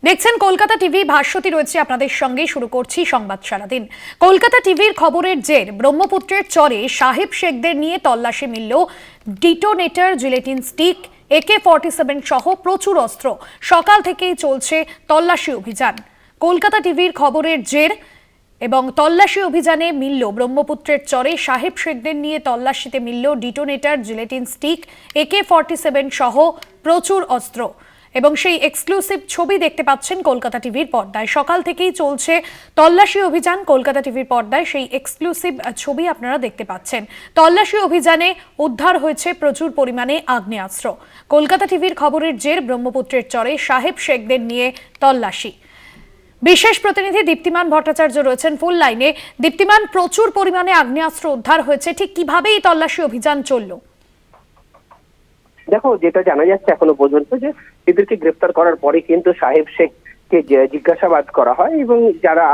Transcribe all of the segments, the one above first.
দেখছেন কলকাতা টিভি, ভাস্বতী রয়েছে আপনাদের সঙ্গে। শুরু করছি সংবাদ সারাদিন। কলকাতা টিভির খবরের জের ব্রহ্মপুত্রের চরে সাহেব শেখদের নিয়ে তল্লাশি মিলল ডিটোনেটর, জিলেটিন স্টিক, AK-47 সহ প্রচুর অস্ত্র। সকাল থেকেই চলছে তল্লাশি অভিযান। কলকাতা টিভির খবরের জের এবং তল্লাশি অভিযানে মিলল ব্রহ্মপুত্রের চরে সাহেব শেখদের নিয়ে তল্লাশিতে মিলল ডিটোনেটর, জিলেটিন স্টিক, AK-47 সহ প্রচুর অস্ত্র এবং সেই এক্সক্লুসিভ ছবি দেখতে পাচ্ছেন কলকাতা টিভির পর্দায়। সকাল থেকেই চলছে তল্লাশি অভিযান। কলকাতা টিভির পর্দায় সেই এক্সক্লুসিভ ছবি আপনারা দেখতে পাচ্ছেন। তল্লাশি অভিযানে উদ্ধার হয়েছে প্রচুর পরিমাণে আগ্নেয়াস্ত্র। কলকাতা টিভির খবরের জের ব্রহ্মপুত্রের চরে সাহেব শেখদের নিয়ে তল্লাশি। বিশেষ প্রতিনিধি দীপ্তিমান ভট্টাচার্য রয়েছেন ফুল লাইনে। দীপ্তিমান, প্রচুর পরিমাণে আগ্নেয়াস্ত্র উদ্ধার হয়েছে, ঠিক কিভাবে এই তল্লাশি অভিযান চললো? দেখো, যেটা জানা যাচ্ছে এখনো পর্যন্ত যে এদেরকে গ্রেফতার করার পরে কিন্তু সাহেব শেখকে জিজ্ঞাসাবাদ করা হয় এবং যারা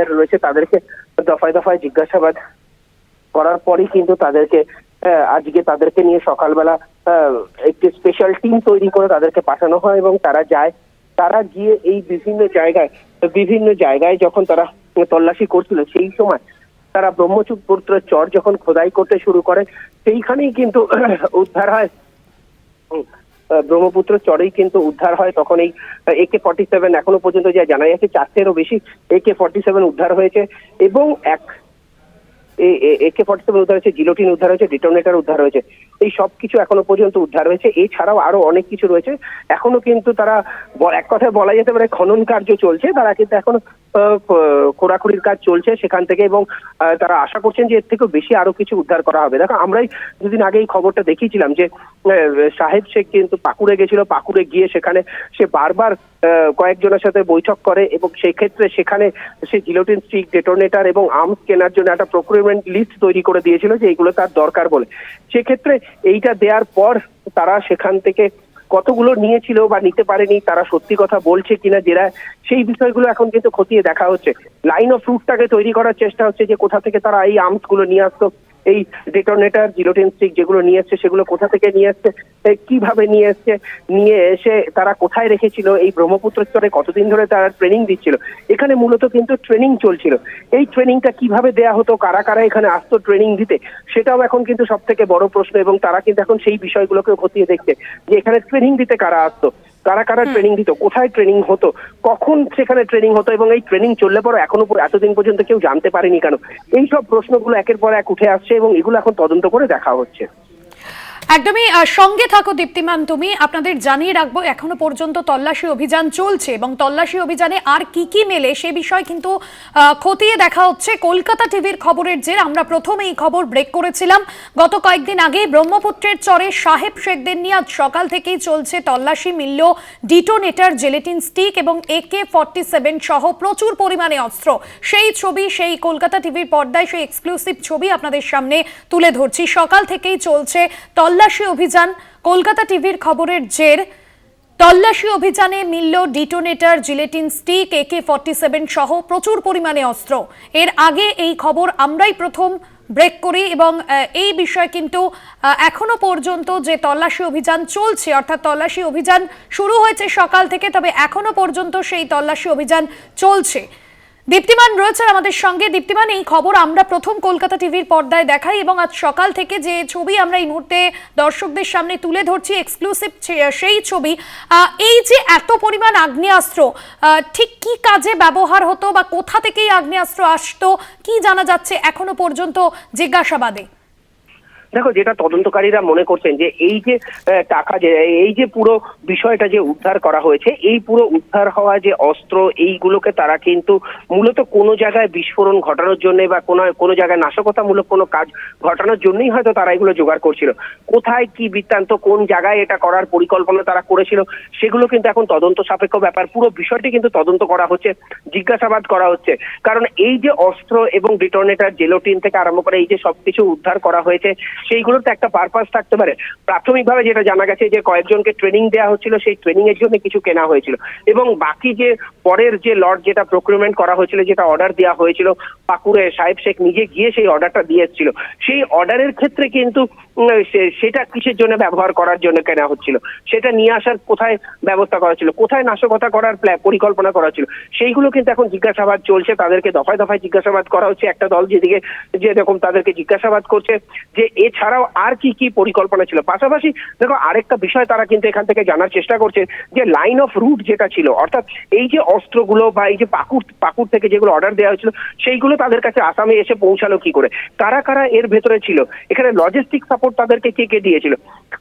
রয়েছে তাদেরকে দফায় দফায় জিজ্ঞাসাবাদ করার পরেই কিন্তু তাদেরকে নিয়ে সকালবেলা একটি স্পেশাল টিম তৈরি করে তাদেরকে পাঠানো হয় এবং তারা গিয়ে এই বিভিন্ন জায়গায় যখন তারা তল্লাশি করছিল সেই সময় তারা ব্রহ্মপুত্রের চর যখন খোদাই করতে শুরু করে সেইখানেই কিন্তু উদ্ধার হয়। ব্রহ্মপুত্র চরেই কিন্তু উদ্ধার হয় তখন এই AK-47, এখনো পর্যন্ত যা জানা যাচ্ছে 4টেরও বেশি AK-47 উদ্ধার হয়েছে এবং AK-47 উদ্ধার হয়েছে, জিলোটিন উদ্ধার হয়েছে, ডিটোনেটর উদ্ধার হয়েছে। এই সব কিছু এখনো পর্যন্ত উদ্ধার হয়েছে। এছাড়াও আরো অনেক কিছু রয়েছে। এখনো কিন্তু তারা, এক কথায় বলা যেতে পারে, খনন কার্য চলছে। তারা কিন্তু এখনো খোঁড়াখুড়ির কাজ চলছে সেখান থেকে এবং তারা আশা করছেন যে এর থেকেও বেশি আরো কিছু উদ্ধার করা হবে। দেখো, আমরাই দুদিন আগে এই খবরটা দেখিয়েছিলাম যে সাহেব শেখ কিন্তু পাকুড়ে গেছিল। পাকুড়ে গিয়ে সেখানে সে বারবার কয়েকজনের সাথে বৈঠক করে এবং সেই ক্ষেত্রে সেখানে সে জিলোটিন স্টিক, ডেটোনেটর এবং আর্মস কেনার জন্য একটা প্রকিউরমেন্ট লিস্ট তৈরি করে দিয়েছিল যে এইগুলো তার দরকার বলে। সেক্ষেত্রে এইটা দেওয়ার পর তারা সেখান থেকে কতগুলো নিয়েছিল বা নিতে পারেনি, তারা সত্যি কথা বলছে কিনা সেই বিষয়গুলো এখন কিন্তু খতিয়ে দেখা হচ্ছে। লাইন অফ রুটটাকে তৈরি করার চেষ্টা হচ্ছে যে কোথা থেকে তারা এই আর্মস গুলো নিয়ে আসতো, এই ডেটোনেটর, জিলোটিন স্টিক যেগুলো নিয়ে এসছে সেগুলো কোথা থেকে নিয়ে এসছে, কিভাবে নিয়ে এসে তারা কোথায় রেখেছিল, এই ব্রহ্মপুত্র চরে কতদিন ধরে তারা ট্রেনিং দিচ্ছিল। এখানে মূলত কিন্তু ট্রেনিং চলছিল। এই ট্রেনিংটা কিভাবে দেয়া হতো, কারা কারা এখানে আসতো ট্রেনিং দিতে, সেটাও এখন কিন্তু সব থেকে বড় প্রশ্ন এবং তারা কিন্তু এখন সেই বিষয়গুলোকে খতিয়ে দেখছে যে এখানে ট্রেনিং দিতে কারা আসতো, কারা কারা ট্রেনিং দিত, কোথায় ট্রেনিং হতো, কখন সেখানে ট্রেনিং হতো এবং এই ট্রেনিং চললে পরে এতদিন পর্যন্ত কেউ জানতে পারেনি কেন। এই সব প্রশ্নগুলো একের পর এক উঠে আসছে এবং এগুলো এখন তদন্ত করে দেখা হচ্ছে। একদমই সঙ্গে থাকো দীপ্তিমান তুমি। আপনাদের জানিয়ে রাখবো এখনো পর্যন্ত তল্লাশি অভিযান চলছে এবং তল্লাশি অভিযানে আর কি কি মেলে সে বিষয় কিন্তু খতিয়ে দেখা হচ্ছে। কলকাতা টিভির খবরের জের আমরা প্রথমে এই খবর ব্রেক করেছিলাম গত কয়েকদিন আগে। ব্রহ্মপুত্রের চরে সাহেব শেখদের নিয়ে আজ সকাল থেকেই চলছে তল্লাশি। মিলল ডিটোনেটর, জেলেটিন স্টিক এবং AK-47 সহ প্রচুর পরিমাণে অস্ত্র। সেই ছবি, সেই কলকাতা টিভির পর্দায় সেই এক্সক্লুসিভ ছবি আপনাদের সামনে তুলে ধরছি। সকাল থেকেই চলছে তল্লাশি অভিযান। কলকাতা টিভির খবরের জের তল্লাশি অভিযানে মিলল ডিটোনেটর, জিলেটিন স্টিক, AK-47 সহ প্রচুর পরিমাণে অস্ত্র। এর আগে এই খবর আমরাই প্রথম ব্রেক করি এবং এই বিষয় কিন্তু এখনো পর্যন্ত যে তল্লাশি অভিযান চলছে, অর্থাৎ তল্লাশি অভিযান শুরু হয়েছে সকাল থেকে, তবে এখনো পর্যন্ত সেই তল্লাশি অভিযান চলছে। দীপ্তিমান রয়েছে আমাদের সঙ্গে। দীপ্তিমান, এই খবর আমরা প্রথম কলকাতা টিভির পর্দায় দেখাই এবং আজ সকাল থেকে যে ছবি আমরা এই মুহূর্তে দর্শকদের সামনে তুলে ধরছি, এক্সক্লুসিভ সেই ছবি। এই যে এত পরিমাণ আগ্নেয়াস্ত্র, ঠিক কি কাজে ব্যবহার হতো বা কোথা থেকে এই আগ্নেয়াস্ত্র আসতো, কি জানা যাচ্ছে এখনো পর্যন্ত জিজ্ঞাসাবাদে? দেখো, যেটা তদন্তকারীরা মনে করছেন যে এই যে এই যে পুরো বিষয়টা যে উদ্ধার করা হয়েছে, এই পুরো উদ্ধার হওয়া যে অস্ত্র, এইগুলোকে তারা কিন্তু মূলত কোনো জায়গায় বিস্ফোরণ ঘটানোর জন্য বা কোনো জায়গায় নাশকতামূলক কোনো কাজ ঘটানোর জন্যই হয়তো তারা এগুলো জোগাড় করছিল। কোথায় কি বৃত্তান্ত, কোন জায়গায় এটা করার পরিকল্পনা তারা করেছিল, সেগুলো কিন্তু এখন তদন্ত সাপেক্ষ ব্যাপার। পুরো বিষয়টি কিন্তু তদন্ত করা হচ্ছে, জিজ্ঞাসাবাদ করা হচ্ছে। কারণ এই যে অস্ত্র এবং ডিটোনেটর, জেলোটিন থেকে আরম্ভ করে এই যে সবকিছু উদ্ধার করা হয়েছে, সেইগুলোর তো একটা পারপাস থাকতে পারে। প্রাথমিকভাবে যেটা জানা গেছে যে কয়েকজনকে ট্রেনিং দেওয়া হচ্ছিল, সেই ট্রেনিং এর জন্য কিছু কেনা হয়েছিল, এবং বাকি যে পরের যে লট যেটা প্রকিউরমেন্ট করা হয়েছিল, যেটা অর্ডার দেওয়া হয়েছিল, পাকুড়ে সাহেব শেখ নিজে গিয়ে সেই অর্ডারটা দিয়ে এসেছিল। সেই অর্ডারের ক্ষেত্রে কিন্তু সেটা কিসের জন্য ব্যবহার করার জন্য কেনা হচ্ছিল, সেটা নিয়ে আসার কোথায় ব্যবস্থা করা ছিল, কোথায় নাশকতা করার পরিকল্পনা করা ছিল, সেইগুলো কিন্তু এখন জিজ্ঞাসাবাদ চলছে। তাদেরকে দফায় দফায় জিজ্ঞাসাবাদ করা হচ্ছে। একটা দল যেদিকে যেরকম তাদেরকে জিজ্ঞাসাবাদ করছে যে এছাড়াও আর কি কি পরিকল্পনা ছিল। পাশাপাশি দেখো আরেকটা বিষয় তারা কিন্তু এখান থেকে জানার চেষ্টা করছে যে লাইন অফ রুট যেটা ছিল, অর্থাৎ এই যে অস্ত্রগুলো বা এই যে পাকুড় থেকে যেগুলো অর্ডার দেওয়া হয়েছিল, সেইগুলো তাদের কাছে আসামে এসে পৌঁছালো কি করে, কারা কারা এর ভেতরে ছিল, এখানে লজিস্টিক সাপোর্ট তাদেরকে কে কে দিয়েছিল,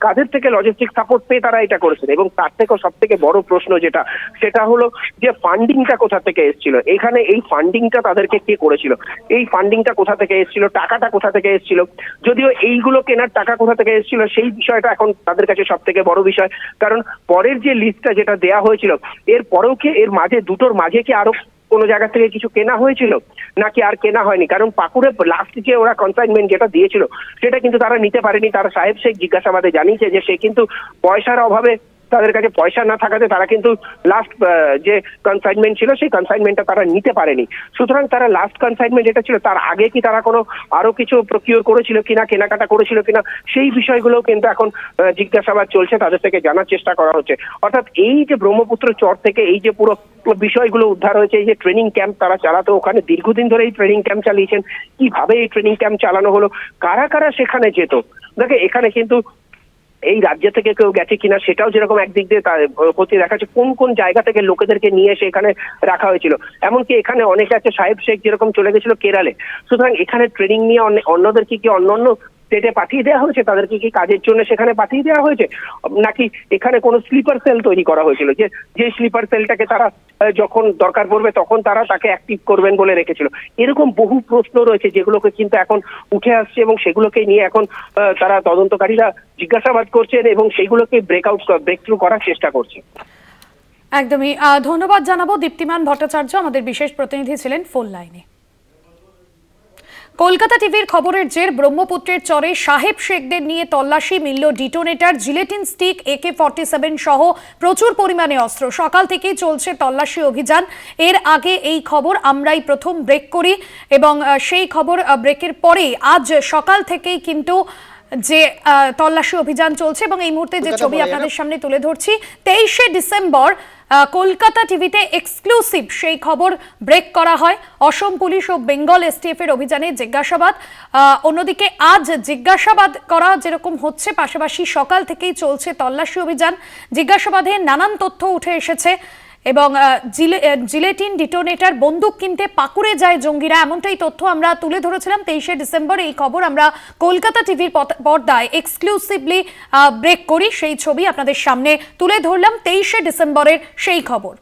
কাদের থেকে লজিস্টিক সাপোর্ট পেয়ে তারা এটা করেছিল, এবং তার থেকেও সব থেকে বড় প্রশ্ন যেটা, সেটা হলো যে ফান্ডিংটা কোথা থেকে এসেছিল, এখানে এই ফান্ডিংটা তাদেরকে কে করেছিল, এই ফান্ডিংটা কোথা থেকে এসেছিল, টাকাটা কোথা থেকে এসেছিল, যদিও এইগুলো কেনার টাকা কোথা থেকে এসেছিল সেই বিষয়টা এখন তাদের কাছে সব থেকে বড় বিষয়। কারণ পরের যে লিস্টটা যেটা দেয়া হয়েছিল, এর পরেও কি এর মাঝে দুটোর মাঝে কি আরো কোনো জায়গা থেকে কিছু কেনা হয়েছিল নাকি আর কেনা হয়নি? কারণ পাকুড়ে লাস্ট যে ওরা কনসাইনমেন্ট যেটা দিয়েছিল সেটা কিন্তু তারা নিতে পারেনি। তারা সাহেব শেখ জিজ্ঞাসাবাদে জানিয়েছে যে সে কিন্তু পয়সার অভাবে, তাদের কাছে পয়সা না থাকাতে তারা কিন্তু লাস্ট যে কনসাইনমেন্ট ছিল সেই কনসাইনমেন্টটা তারা নিতে পারেনি। সুতরাং তারা লাস্ট কনসাইনমেন্ট যেটা ছিল তার আগে কি তারা কোনো আরো কিছু প্রকিউর করেছিল কিনা, কেনাকাটা করেছিল কিনা, সেই বিষয়গুলো কিন্তু এখন জিজ্ঞাসাবাদ চলছে, তাদের থেকে জানার চেষ্টা করা হচ্ছে। অর্থাৎ এই যে ব্রহ্মপুত্র চর থেকে এই যে পুরো বিষয়গুলো উদ্ধার হয়েছে, এই যে ট্রেনিং ক্যাম্প তারা চালাতো, ওখানে দীর্ঘদিন ধরে এই ট্রেনিং ক্যাম্প চালিয়েছেন, কিভাবে এই ট্রেনিং ক্যাম্প চালানো হলো, কারা কারা সেখানে যেত, দেখে এখানে কিন্তু এই রাজ্য থেকে কেউ গেছে কিনা সেটাও যেরকম একদিক দিয়ে খতিয়ে দেখা যাচ্ছে, কোন কোন জায়গা থেকে লোকেদেরকে নিয়ে এসে এখানে রাখা হয়েছিল। এমনকি এখানে অনেকে আছে, সাহেব শেখ যেরকম চলে গেছিল কেরালে, সুতরাং এখানে ট্রেনিং নিয়ে অন্যদেরকে কি অন্য স্টেটে পাঠিয়ে দেওয়া হয়েছে, তাদেরকে কি কাজের জন্য সেখানে পাঠিয়ে দেওয়া হয়েছে, নাকি এখানে কোনো স্লিপার সেল তৈরি করা হয়েছিল যে স্লিপার সেলটাকে তারা যখন দরকার পড়বে তখন তারা তাকে অ্যাক্টিভ করবেন বলে রেখেছিল। এরকম বহু প্রশ্ন রয়েছে যেগুলোকে কিন্তু এখন উঠে আসছে, এবং সেগুলোকে নিয়ে এখন তারা তদন্তকারীরা জিজ্ঞাসাবাদ করছেন এবং সেগুলোকে ব্রেক থ্রু করার চেষ্টা করছে। একদমই ধন্যবাদ জানাবো। দীপ্তিমান ভট্টাচার্য আমাদের বিশেষ প্রতিনিধি ছিলেন ফোন লাইনে। কলকাতা টিভির খবরের জের, ব্রহ্মপুত্রের চরে সাহেব শেখদের নিয়ে তল্লাশি, মিলল ডিটোনেটর, জিলেটিন স্টিক, AK-47 সহ প্রচুর পরিমাণে অস্ত্র। সকাল থেকেই চলছে তল্লাশি অভিযান। এর আগে এই খবর আমরাই প্রথম ব্রেক করি এবং সেই খবর ব্রেকের পরেই আজ সকাল থেকেই কিন্তু যে তল্লাশি অভিযান চলছে, এবং এই মুহূর্তে যে ছবি আপনাদের সামনে তুলে ধরছি, 23শে ডিসেম্বর কলকাতা টিভিতে এক্সক্লুসিভ সেই খবর ব্রেক করা হয়। অসম পুলিশ ও বেঙ্গল STF এর অভিযানে জিজ্ঞাসাবাদ। অন্যদিকে আজ জিজ্ঞাসাবাদ করা যেরকম হচ্ছে, পাশাপাশি সকাল থেকেই চলছে তল্লাশি অভিযান। জিজ্ঞাসাবাদে নানান তথ্য উঠে এসেছে, এবং জিলেটিন, ডিটোনেটর, বন্দুক কিনতে পাকুড়ে যায় জঙ্গিরা, এমনটাই তথ্য আমরা তুলে ধরেছিলাম 23শে ডিসেম্বর। এই খবর আমরা কলকাতা টিভির পর্দায় এক্সক্লুসিভলি ব্রেক করি, সেই ছবি আপনাদের সামনে তুলে ধরলাম 23শে ডিসেম্বরের সেই খবর।